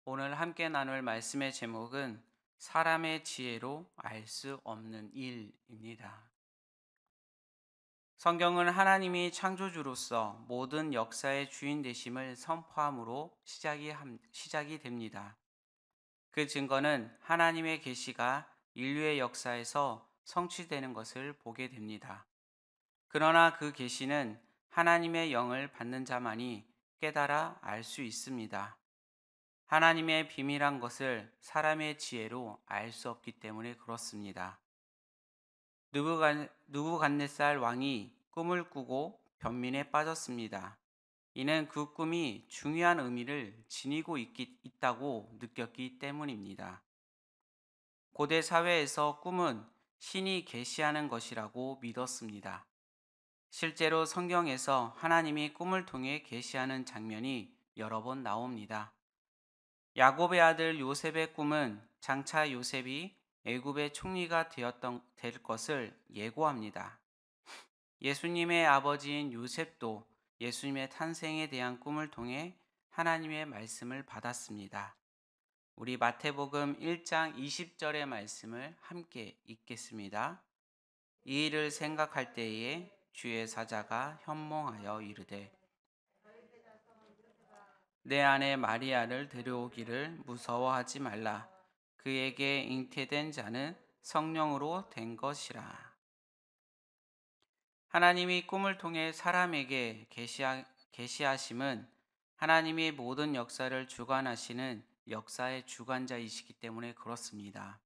오늘 함께 나눌 말씀의 제목은 사람의 지혜로 알 수 없는 일입니다. 성경은 하나님이 창조주로서 모든 역사의 주인 되심을 선포함으로 시작이 됩니다. 그 증거는 하나님의 계시가 인류의 역사에서 성취되는 것을 보게 됩니다. 그러나 그 계시는 하나님의 영을 받는 자만이 깨달아 알 수 있습니다. 하나님의 비밀한 것을 사람의 지혜로 알 수 없기 때문에 그렇습니다. 느부갓네살 왕이 꿈을 꾸고 변민에 빠졌습니다. 이는 그 꿈이 중요한 의미를 지니고 있다고 느꼈기 때문입니다. 고대 사회에서 꿈은 신이 계시하는 것이라고 믿었습니다. 실제로 성경에서 하나님이 꿈을 통해 계시하는 장면이 여러 번 나옵니다. 야곱의 아들 요셉의 꿈은 장차 요셉이 애굽의 총리가 될 것을 예고합니다. 예수님의 아버지인 요셉도 예수님의 탄생에 대한 꿈을 통해 하나님의 말씀을 받았습니다. 우리 마태복음 1장 20절의 말씀을 함께 읽겠습니다. 이 일을 생각할 때에 주의 사자가 현몽하여 이르되 내 아내 마리아를 데려오기를 무서워하지 말라. 그에게 잉태된 자는 성령으로 된 것이라. 하나님이 꿈을 통해 사람에게 계시하심은 하나님이 모든 역사를 주관하시는 역사의 주관자이시기 때문에 그렇습니다.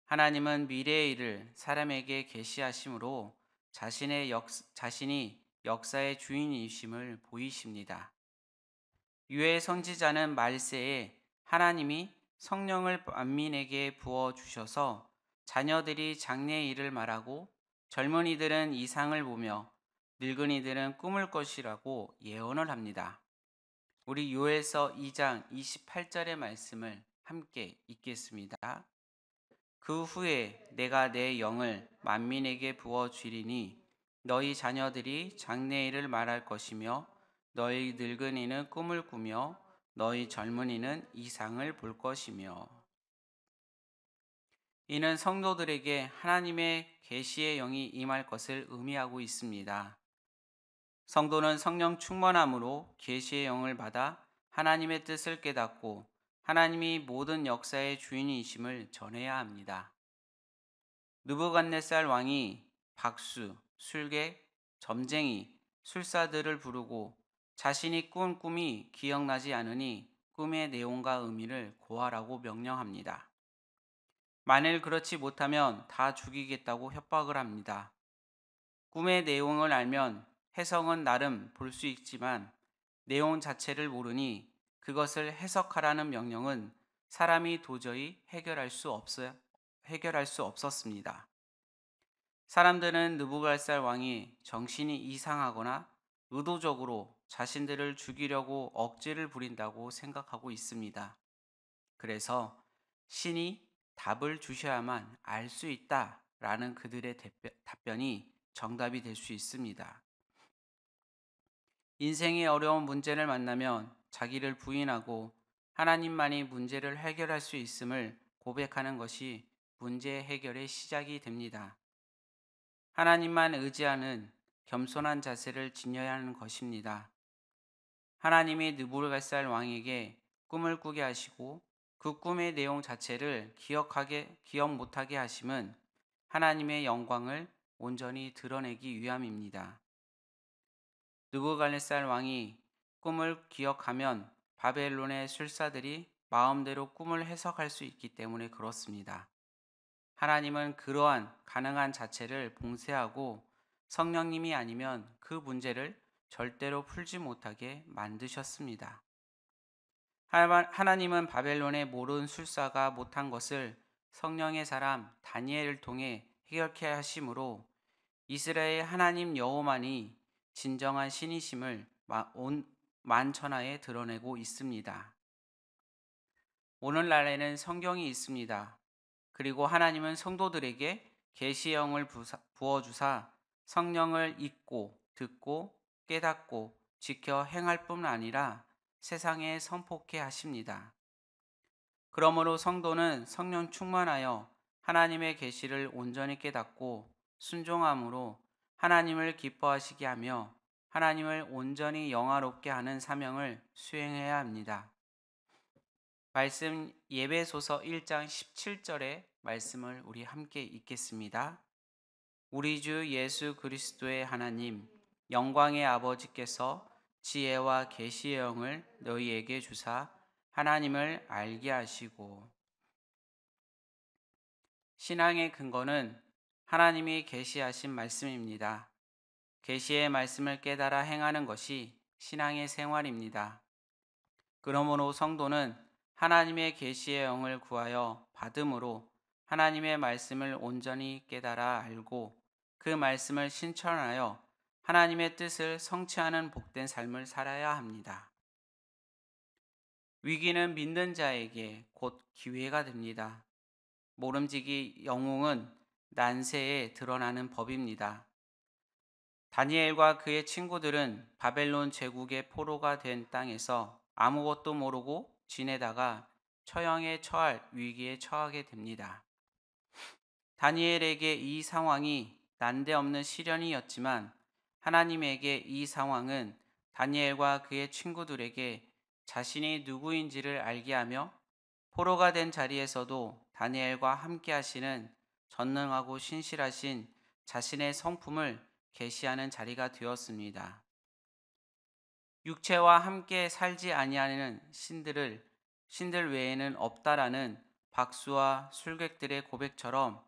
하나님은 미래의 일을 사람에게 계시하심으로 자신이 역사의 주인이심을 보이십니다. 유의 선지자는 말세에 하나님이 성령을 만민에게 부어 주셔서 자녀들이 장래의 일을 말하고 젊은이들은 이상을 보며 늙은이들은 꿈을 것이라고 예언을 합니다. 우리 요엘서 2장 28절의 말씀을 함께 읽겠습니다. 그 후에 내가 내 영을 만민에게 부어 주리니 너희 자녀들이 장래의 일을 말할 것이며 너희 늙은이는 꿈을 꾸며 너희 젊은이는 이상을 볼 것이며. 이는 성도들에게 하나님의 계시의 영이 임할 것을 의미하고 있습니다. 성도는 성령 충만함으로 계시의 영을 받아 하나님의 뜻을 깨닫고 하나님이 모든 역사의 주인이심을 전해야 합니다. 느부갓네살 왕이 박수, 술객, 점쟁이, 술사들을 부르고 자신이 꾼 꿈이 기억나지 않으니 꿈의 내용과 의미를 고하라고 명령합니다. 만일 그렇지 못하면 다 죽이겠다고 협박을 합니다. 꿈의 내용을 알면 해석은 나름 볼 수 있지만 내용 자체를 모르니 그것을 해석하라는 명령은 사람이 도저히 해결할 수 없었습니다. 사람들은 느부갓네살 왕이 정신이 이상하거나 의도적으로 자신들을 죽이려고 억지를 부린다고 생각하고 있습니다. 그래서 신이 답을 주셔야만 알 수 있다라는 그들의 답변이 정답이 될 수 있습니다. 인생의 어려운 문제를 만나면 자기를 부인하고 하나님만이 문제를 해결할 수 있음을 고백하는 것이 문제 해결의 시작이 됩니다. 하나님만 의지하는 겸손한 자세를 지녀야 하는 것입니다. 하나님이 느부갓네살 왕에게 꿈을 꾸게 하시고 그 꿈의 내용 자체를 기억 못하게 하심은 하나님의 영광을 온전히 드러내기 위함입니다. 느부갓네살 왕이 꿈을 기억하면 바벨론의 술사들이 마음대로 꿈을 해석할 수 있기 때문에 그렇습니다. 하나님은 그러한 가능한 자체를 봉쇄하고 성령님이 아니면 그 문제를 절대로 풀지 못하게 만드셨습니다. 하나님은 바벨론의 모든 술사가 못한 것을 성령의 사람 다니엘을 통해 해결케 하심으로 이스라엘 하나님 여호만이 진정한 신이심을 온 만천하에 드러내고 있습니다. 오늘날에는 성경이 있습니다. 그리고 하나님은 성도들에게 계시의 영을 부어주사 성령을 읽고 듣고 깨닫고 지켜 행할 뿐 아니라 세상에 선포케 하십니다. 그러므로 성도는 성령 충만하여 하나님의 계시를 온전히 깨닫고 순종함으로 하나님을 기뻐하시게 하며 하나님을 온전히 영화롭게 하는 사명을 수행해야 합니다. 말씀 예배소서 1장 17절의 말씀을 우리 함께 읽겠습니다. 우리 주 예수 그리스도의 하나님 영광의 아버지께서 지혜와 계시의 영을 너희에게 주사 하나님을 알게 하시고. 신앙의 근거는 하나님이 계시하신 말씀입니다. 계시의 말씀을 깨달아 행하는 것이 신앙의 생활입니다. 그러므로 성도는 하나님의 계시의 영을 구하여 받음으로 하나님의 말씀을 온전히 깨달아 알고 그 말씀을 실천하여 하나님의 뜻을 성취하는 복된 삶을 살아야 합니다. 위기는 믿는 자에게 곧 기회가 됩니다. 모름지기 영웅은 난세에 드러나는 법입니다. 다니엘과 그의 친구들은 바벨론 제국의 포로가 된 땅에서 아무것도 모르고 지내다가 처형에 처할 위기에 처하게 됩니다. 다니엘에게 이 상황이 난데없는 시련이었지만 하나님에게 이 상황은 다니엘과 그의 친구들에게 자신이 누구인지를 알게 하며 포로가 된 자리에서도 다니엘과 함께 하시는 전능하고 신실하신 자신의 성품을 계시하는 자리가 되었습니다. 육체와 함께 살지 아니하는 신들 외에는 없다라는 박수와 술객들의 고백처럼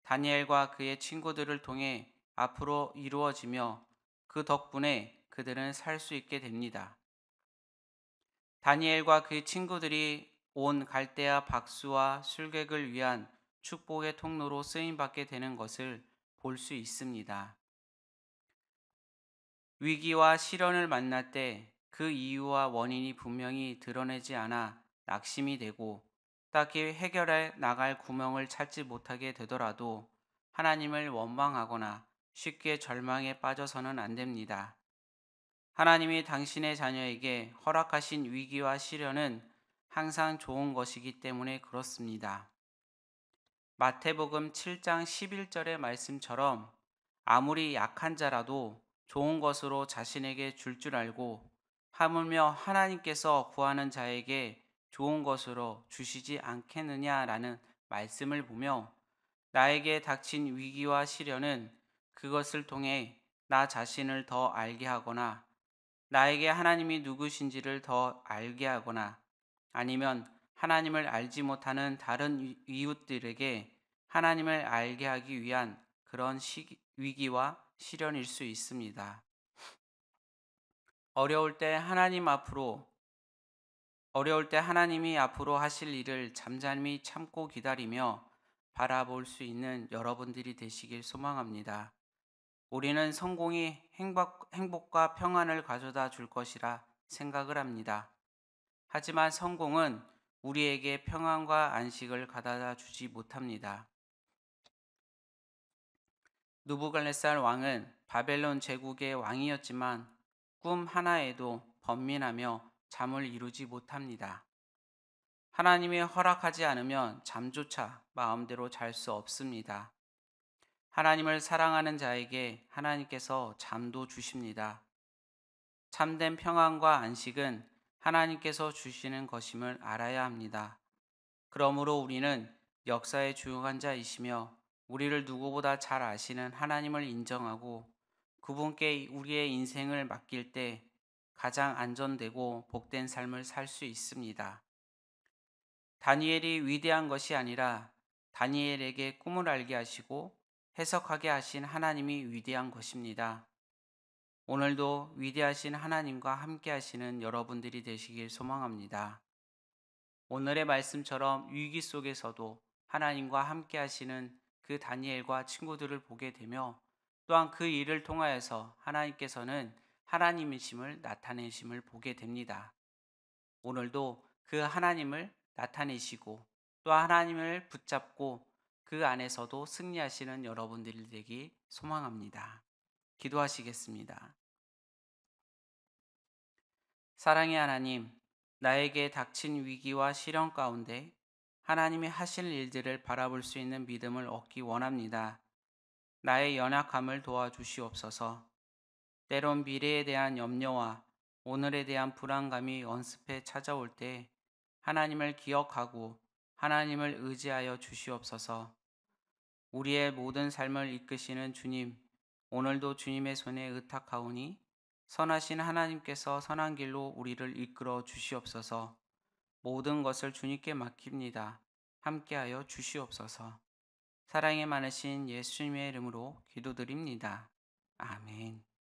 다니엘과 그의 친구들을 통해 앞으로 이루어지며 그 덕분에 그들은 살 수 있게 됩니다. 다니엘과 그의 친구들이 온 갈대아 박수와 술객을 위한 축복의 통로로 쓰임받게 되는 것을 볼 수 있습니다. 위기와 시련을 만날 때 그 이유와 원인이 분명히 드러내지 않아 낙심이 되고 딱히 해결해 나갈 구멍을 찾지 못하게 되더라도 하나님을 원망하거나 쉽게 절망에 빠져서는 안 됩니다. 하나님이 당신의 자녀에게 허락하신 위기와 시련은 항상 좋은 것이기 때문에 그렇습니다. 마태복음 7장 11절의 말씀처럼 아무리 약한 자라도 좋은 것으로 자신에게 줄 알고 하물며 하나님께서 구하는 자에게 좋은 것으로 주시지 않겠느냐라는 말씀을 보며 나에게 닥친 위기와 시련은 그것을 통해 나 자신을 더 알게 하거나 나에게 하나님이 누구신지를 더 알게 하거나 아니면 하나님을 알지 못하는 다른 이웃들에게 하나님을 알게 하기 위한 그런 위기와 시련일 수 있습니다. 어려울 때 하나님이 앞으로 하실 일을 잠잠히 참고 기다리며 바라볼 수 있는 여러분들이 되시길 소망합니다. 우리는 성공이 행복과 평안을 가져다 줄 것이라 생각을 합니다. 하지만 성공은 우리에게 평안과 안식을 가져다 주지 못합니다. 느부갓네살 왕은 바벨론 제국의 왕이었지만 꿈 하나에도 번민하며 잠을 이루지 못합니다. 하나님이 허락하지 않으면 잠조차 마음대로 잘 수 없습니다. 하나님을 사랑하는 자에게 하나님께서 잠도 주십니다. 참된 평안과 안식은 하나님께서 주시는 것임을 알아야 합니다. 그러므로 우리는 역사의 주관자이시며 우리를 누구보다 잘 아시는 하나님을 인정하고 그분께 우리의 인생을 맡길 때 가장 안전되고 복된 삶을 살 수 있습니다. 다니엘이 위대한 것이 아니라 다니엘에게 꿈을 알게 하시고 해석하게 하신 하나님이 위대한 것입니다. 오늘도 위대하신 하나님과 함께 하시는 여러분들이 되시길 소망합니다. 오늘의 말씀처럼 위기 속에서도 하나님과 함께 하시는 그 다니엘과 친구들을 보게 되며 또한 그 일을 통하여서 하나님께서는 하나님이심을 나타내심을 보게 됩니다. 오늘도 그 하나님을 나타내시고 또 하나님을 붙잡고 그 안에서도 승리하시는 여러분들이 되기 소망합니다. 기도하시겠습니다. 사랑의 하나님, 나에게 닥친 위기와 시련 가운데 하나님이 하실 일들을 바라볼 수 있는 믿음을 얻기 원합니다. 나의 연약함을 도와주시옵소서. 때론 미래에 대한 염려와 오늘에 대한 불안감이 연습해 찾아올 때 하나님을 기억하고 하나님을 의지하여 주시옵소서. 우리의 모든 삶을 이끄시는 주님, 오늘도 주님의 손에 의탁하오니 선하신 하나님께서 선한 길로 우리를 이끌어 주시옵소서. 모든 것을 주님께 맡깁니다. 함께하여 주시옵소서. 사랑이 많으신 예수님의 이름으로 기도드립니다. 아멘.